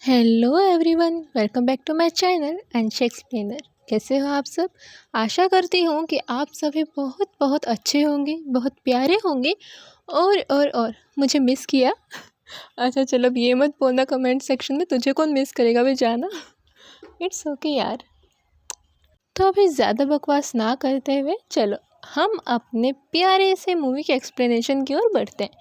Hello everyone, welcome back to my channel Ansh explainer. कैसे हो आप सब? आशा करती हूँ कि आप सभी बहुत बहुत अच्छे होंगे, बहुत प्यारे होंगे और मुझे मिस किया। अच्छा चलो, अब ये मत बोलना कमेंट सेक्शन में तुझे कौन मिस करेगा, भी जाना। इट्स ओके यार। तो अभी ज़्यादा बकवास ना करते हुए चलो हम अपने प्यारे से मूवी के एक्सप्लेनेशन की ओर बढ़ते हैं।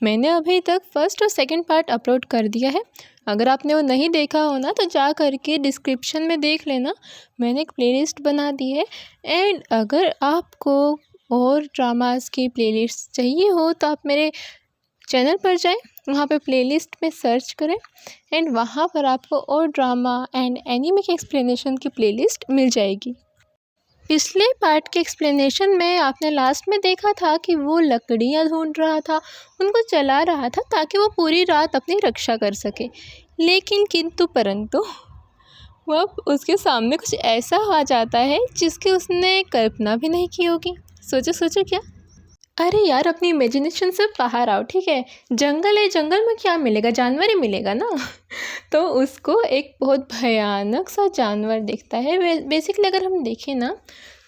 मैंने अभी तक फर्स्ट और सेकंड पार्ट अपलोड कर दिया है। अगर आपने वो नहीं देखा हो ना तो जा करके डिस्क्रिप्शन में देख लेना, मैंने एक प्लेलिस्ट बना दी है। एंड अगर आपको और ड्रामास की प्लेलिस्ट चाहिए हो तो आप मेरे चैनल पर जाएं, वहाँ पे प्लेलिस्ट में सर्च करें एंड वहाँ पर आपको और ड्रामा एंड एनीमे के एक्सप्लेनेशन की प्लेलिस्ट मिल जाएगी। पिछले पार्ट के एक्सप्लेनेशन में आपने लास्ट में देखा था कि वो लकड़ियाँ ढूंढ रहा था, उनको जला रहा था ताकि वो पूरी रात अपनी रक्षा कर सके। लेकिन किंतु परंतु वह उसके सामने कुछ ऐसा आ जाता है जिसकी उसने कल्पना भी नहीं की होगी। सोचो सोचो क्या। अरे यार, अपनी इमेजिनेशन से बाहर आओ, ठीक है। जंगल है, जंगल में क्या मिलेगा? जानवर ही मिलेगा ना। तो उसको एक बहुत भयानक सा जानवर दिखता है। बेसिकली अगर हम देखें ना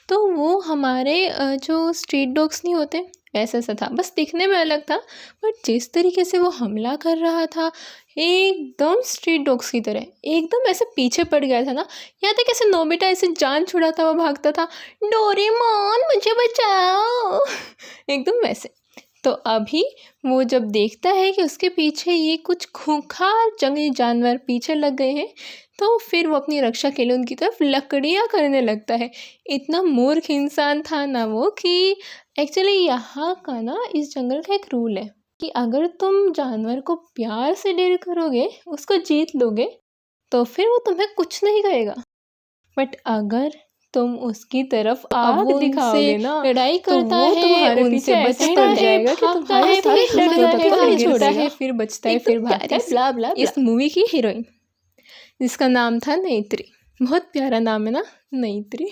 तो वो हमारे जो स्ट्रीट डॉग्स नहीं होते ऐसा सा था, बस दिखने में अलग था। बट जिस तरीके से वो हमला कर रहा था एकदम स्ट्रीट डॉग्स की तरह, एकदम ऐसे पीछे पड़ गया था ना। याद है कैसे नोबिता ऐसे जान छुड़ाता हुआ भागता था, डोरेमोन मुझे बचाओ। एकदम वैसे। तो अभी वो जब देखता है कि उसके पीछे ये कुछ खूंखार जंगली जानवर पीछे लग गए हैं, तो फिर वो अपनी रक्षा के लिए उनकी तरफ लकड़ियाँ करने लगता है। इतना मूर्ख इंसान था ना वो कि एक्चुअली यहाँ का ना इस जंगल का एक रूल है कि अगर तुम जानवर को प्यार से डील करोगे, उसको जीत लोगे, तो फिर वो तुम्हें कुछ नहीं कहेगा। बट अगर तुम उसकी तरफ आग दिखाओगे ना, लड़ाई करता तो वो है, तुम्हारे पीछे बचता है, भागता है, फिर डरता है, फिर गिरता है, फिर बचता है, फिर भागता है, ब्ला ब्ला। इस मूवी की हीरोइन जिसका नाम था नेत्री, बहुत प्यारा नाम है ना, नेत्री।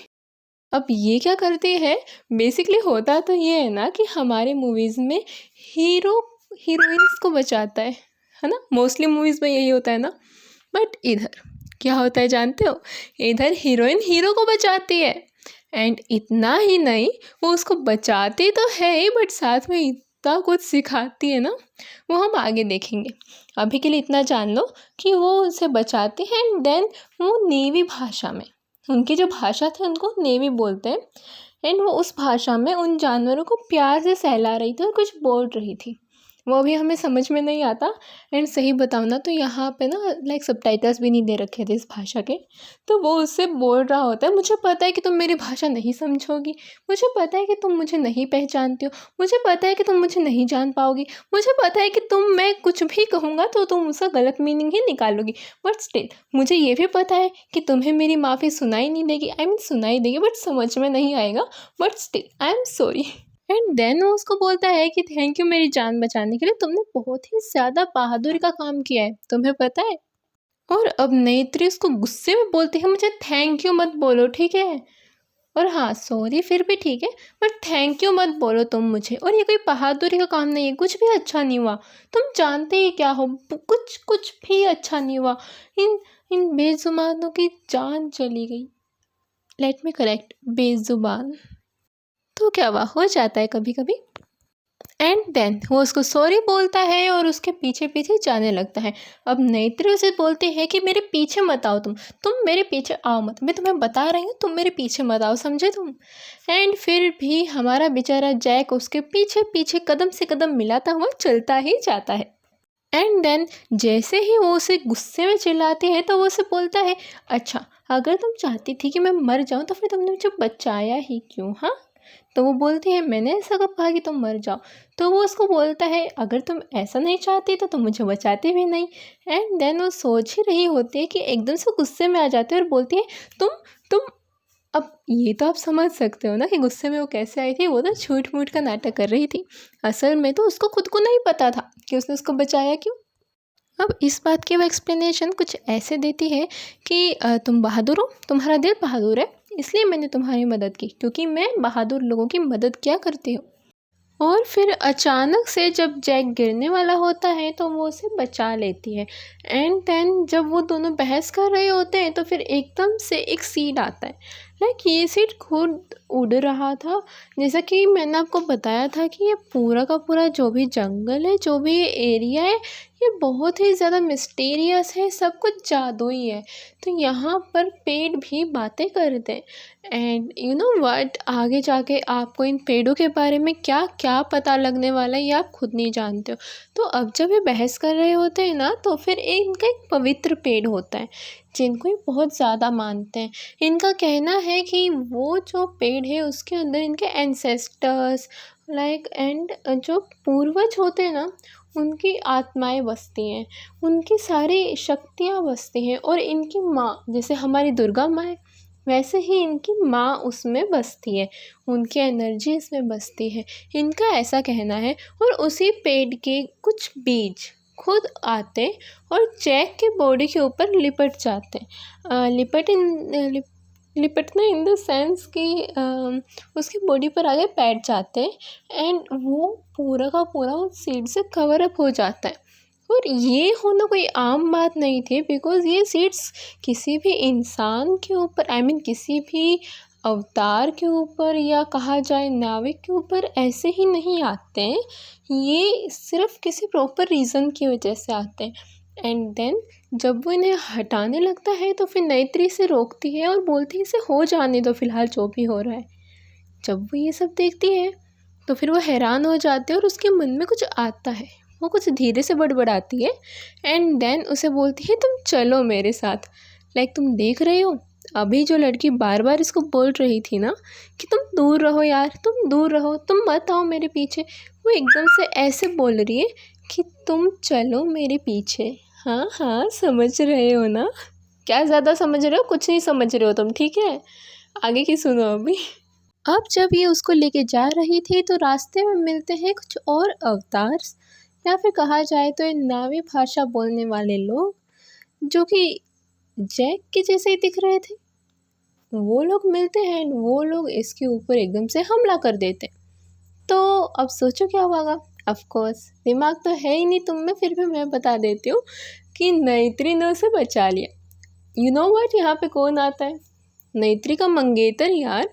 अब ये क्या करती है? बेसिकली होता तो ये है ना कि हमारे मूवीज़ में हीरो हीरोइंस को बचाता है ना। मोस्टली मूवीज़ में यही होता है ना। बट इधर क्या होता है जानते हो? इधर हीरोइन हीरो को बचाती है। एंड इतना ही नहीं, वो उसको बचाती तो है ही बट साथ में इतना कुछ सिखाती है ना, वो हम आगे देखेंगे। अभी के लिए इतना जान लो कि वो उसे बचाती है एंड देन वो नेवी भाषा में, उनकी जो भाषा थी उनको नेवी बोलते हैं, एंड वो उस भाषा में उन जानवरों को प्यार से सहला रही थी और कुछ बोल रही थी। वो भी हमें समझ में नहीं आता। एंड सही बताऊँ ना तो यहाँ पे ना लाइक सबटाइटल्स भी नहीं दे रखे थे इस भाषा के। तो वो उससे बोल रहा होता है, मुझे पता है कि तुम मेरी भाषा नहीं समझोगी, मुझे पता है कि तुम मुझे नहीं पहचानती हो, मुझे पता है कि तुम मुझे नहीं जान पाओगी, मुझे पता है कि मैं कुछ भी कहूँगा तो तुम उसका गलत मीनिंग ही निकालोगी। बट स्टिल मुझे ये भी पता है कि तुम्हें मेरी माफ़ी सुनाई नहीं देगी, आई मीन सुनाई देगी बट समझ में नहीं आएगा। But still I am sorry. And then वो उसको बोलता है कि थैंक यू मेरी जान बचाने के लिए, तुमने बहुत ही ज़्यादा बहादुरी का काम किया है, तुम्हें पता है। और अब नेत्री उसको गुस्से में बोलती है, मुझे थैंक यू मत बोलो, ठीक है। और हाँ सॉरी फिर भी ठीक है, बट थैंक यू मत बोलो तुम मुझे। और ये कोई बहादुरी का काम नहीं है, कुछ भी अच्छा नहीं हुआ। तुम जानते ही क्या हो, कुछ कुछ भी अच्छा नहीं हुआ। इन इन बेजुबानों की जान चली गई। लेट मी करेक्ट, बेजुबान। तो क्या हुआ, हो जाता है कभी कभी। एंड देन वो उसको सॉरी बोलता है और उसके पीछे पीछे जाने लगता है। अब नेत्री उसे बोलती है कि मेरे पीछे मत आओ, तुम मेरे पीछे आओ मत, मैं तुम्हें बता रही हूँ तुम मेरे पीछे मत आओ, समझे तुम। एंड फिर भी हमारा बेचारा जैक उसके पीछे पीछे कदम से कदम मिलाता हुआ चलता ही जाता है। एंड देन जैसे ही वो उसे गुस्से में चिल्लाती है तो वो उसे बोलता है, अच्छा अगर तुम चाहती थी कि मैं मर जाऊँ तो फिर तुमने मुझे बचाया ही क्यों? हाँ। तो वो बोलती है, मैंने ऐसा कब कहा कि तुम मर जाओ? तो वो उसको बोलता है, अगर तुम ऐसा नहीं चाहती तो तुम मुझे बचाती भी नहीं। एंड देन वो सोच ही रही होती है कि एकदम से गुस्से में आ जाती है और बोलती है, तुम अब ये तो आप समझ सकते हो ना कि गुस्से में वो कैसे आई थी। वो तो झूठ मूठ का नाटक कर रही थी, असल में तो उसको खुद को नहीं पता था कि उसने उसको बचाया क्यों। अब इस बात की वो एक्सप्लेनेशन कुछ ऐसे देती है कि तुम बहादुर हो, तुम्हारा दिल बहादुर है, इसलिए मैंने तुम्हारी मदद की, क्योंकि मैं बहादुर लोगों की मदद क्या करती हूँ। और फिर अचानक से जब जैक गिरने वाला होता है तो वो उसे बचा लेती है। एंड देन जब वो दोनों बहस कर रहे होते हैं तो फिर एकदम से एक सीड आता है। ये सीड खुद उड़ रहा था। जैसा कि मैंने आपको बताया था कि ये पूरा का पूरा जो भी जंगल है, जो भी ये एरिया है, ये बहुत ही ज़्यादा मिस्टीरियस है, सब कुछ जादुई है। तो यहाँ पर पेड़ भी बातें करते हैं। एंड यू नो व्हाट, आगे जाके आपको इन पेड़ों के बारे में क्या क्या पता लगने वाला है ये आप खुद नहीं जानते हो। तो अब जब ये बहस कर रहे होते हैं ना, तो फिर इनका एक पवित्र पेड़ होता है जिनको ये बहुत ज़्यादा मानते हैं। इनका कहना है कि वो जो पेड़ है उसके अंदर इनके एंसेस्टर्स एंड जो पूर्वज होते हैं ना, उनकी आत्माएं बसती हैं, उनकी सारी शक्तियाँ बसती हैं। और इनकी माँ, जैसे हमारी दुर्गा माँ है, वैसे ही इनकी माँ उसमें बसती है, उनकी एनर्जी इसमें बसती है, इनका ऐसा कहना है। और उसी पेड़ के कुछ बीज खुद आते और जैक के बॉडी के ऊपर लिपट जाते हैं। लिपटना इन द सेंस कि उसकी बॉडी पर आगे बैठ जाते हैं एंड वो पूरा का पूरा उस सीड से कवर अप हो जाता है। और ये होना कोई आम बात नहीं थी, बिकॉज़ ये सीड्स किसी भी इंसान के ऊपर, आई मीन किसी भी अवतार के ऊपर या कहा जाए नाविक के ऊपर ऐसे ही नहीं आते हैं। ये सिर्फ किसी प्रॉपर रीज़न की वजह से आते हैं। एंड देन जब वो इन्हें हटाने लगता है तो फिर नेत्री इसे रोकती है और बोलती है इसे हो जाने दो फ़िलहाल जो भी हो रहा है। जब वो ये सब देखती है तो फिर वो हैरान हो जाती है और उसके मन में कुछ आता है। वो कुछ धीरे से बड़बड़ाती है एंड देन उसे बोलती है तुम चलो मेरे साथ। तुम देख रहे हो, अभी जो लड़की बार बार इसको बोल रही थी ना कि तुम दूर रहो यार, तुम दूर रहो, तुम मत आओ मेरे पीछे, वो एकदम से ऐसे बोल रही है कि तुम चलो मेरे पीछे। हाँ हाँ, समझ रहे हो ना? क्या ज़्यादा समझ रहे हो? कुछ नहीं समझ रहे हो तुम, ठीक है? आगे की सुनो अभी। अब जब ये उसको लेके जा रही थी तो रास्ते में मिलते हैं कुछ और अवतार, या फिर कहा जाए तो ये नावी भाषा बोलने वाले लोग, जो कि जैक के जैसे ही दिख रहे थे। वो लोग मिलते हैं, वो लोग इसके ऊपर एकदम से हमला कर देते। तो अब सोचो क्या होगा। ऑफ कोर्स दिमाग तो है ही नहीं तुम में, फिर भी मैं बता देती हूँ कि नेत्री ने उसे बचा लिया। यू नो व्हाट, यहाँ पे कौन आता है? नेत्री का मंगेतर यार।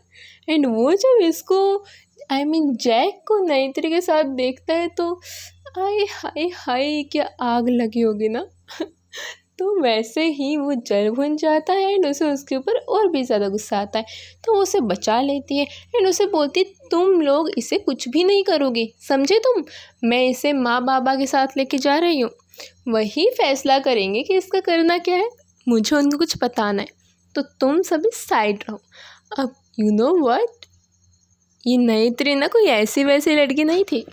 एंड वो जब इसको, आई मीन जैक को नेत्री के साथ देखता है तो आय हाय हाय, क्या आग लगी होगी ना। तो वैसे ही वो जल भुन जाता है एंड उसे उसके ऊपर और भी ज़्यादा गुस्सा आता है। तो वो उसे बचा लेती है एंड उसे बोलती तुम लोग इसे कुछ भी नहीं करोगे, समझे तुम? मैं इसे माँ बाबा के साथ लेके जा रही हूँ, वही फैसला करेंगे कि इसका करना क्या है, मुझे उनको कुछ बताना है। तो तुम सभी साइड रहो। अब यू नो व्हाट, ये नेत्री ना कोई ऐसी वैसी लड़की नहीं थी।